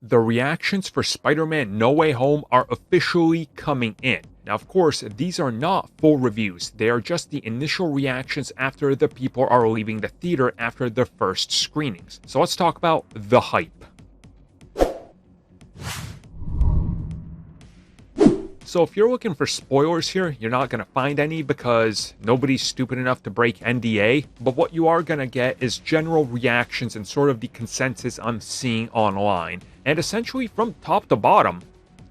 The reactions for Spider-Man No Way Home are officially coming in. Now, of course, these are not full reviews. They are just the initial reactions after the people are leaving the theater after the first screenings. So let's talk about the hype. So if you're looking for spoilers here, you're not going to find any because nobody's stupid enough to break NDA. But what you are going to get is general reactions and sort of the consensus I'm seeing online. And essentially from top to bottom,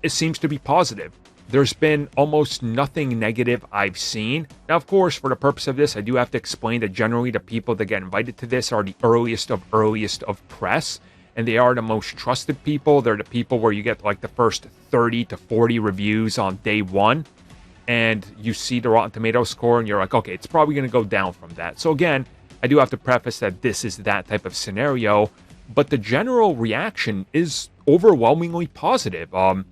it seems to be positive. There's been almost nothing negative I've seen. Now, of course, for the purpose of this, I do have to explain that generally the people that get invited to this are the earliest of press. And they are the most trusted people. They're the people where you get like the first 30 to 40 reviews on day one. And you see the Rotten Tomatoes score and you're like, okay, it's probably going to go down from that. So again, I do have to preface that this is that type of scenario. But the general reaction is overwhelmingly positive. I'm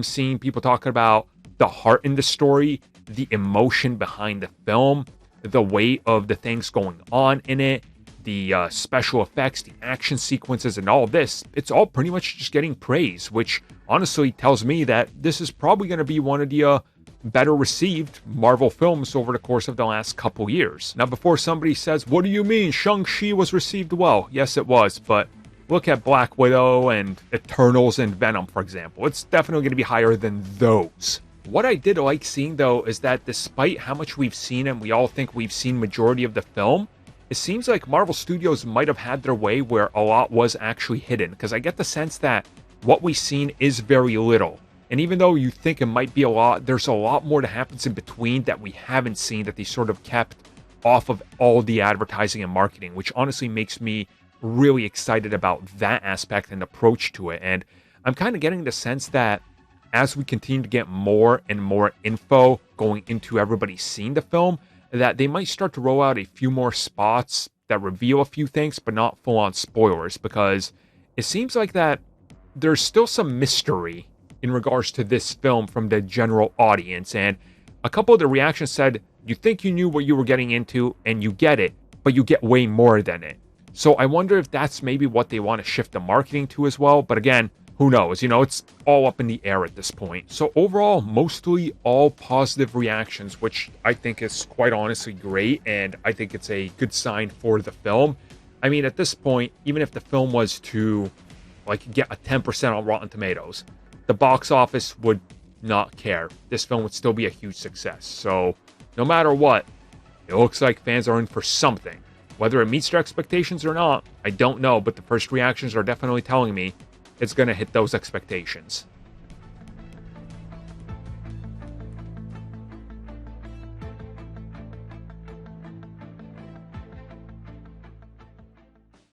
seeing people talking about the heart in the story, the emotion behind the film, the weight of the things going on in it, the special effects, the action sequences, and all of this. It's all pretty much just getting praise, which honestly tells me that this is probably going to be one of the better received Marvel films over the course of the last couple years. Now, before somebody says, what do you mean Shang-Chi was received well? Yes, it was, but look at Black Widow and Eternals and Venom, for example. It's definitely going to be higher than those. What I did like seeing, though, is that despite how much we've seen and we all think we've seen majority of the film, it seems like Marvel Studios might have had their way where a lot was actually hidden, because I get the sense that what we've seen is very little. And even though you think it might be a lot, there's a lot more that happens in between that we haven't seen that they sort of kept off of all the advertising and marketing, which honestly makes me really excited about that aspect and approach to it. And I'm kind of getting the sense that as we continue to get more and more info going into everybody seeing the film, that they might start to roll out a few more spots that reveal a few things, but not full-on spoilers, because it seems like that there's still some mystery in regards to this film from the general audience. And a couple of the reactions said, you think you knew what you were getting into, and you get it, but you get way more than it. So I wonder if that's maybe what they want to shift the marketing to as well. But again, who knows? It's all up in the air at this point. So overall, mostly all positive reactions, which I think is quite honestly great. And I think it's a good sign for the film. I mean, at this point, even if the film was to get a 10% on Rotten Tomatoes, the box office would not care. This film would still be a huge success. So no matter what, it looks like fans are in for something. Whether it meets their expectations or not, I don't know. But the first reactions are definitely telling me it's going to hit those expectations.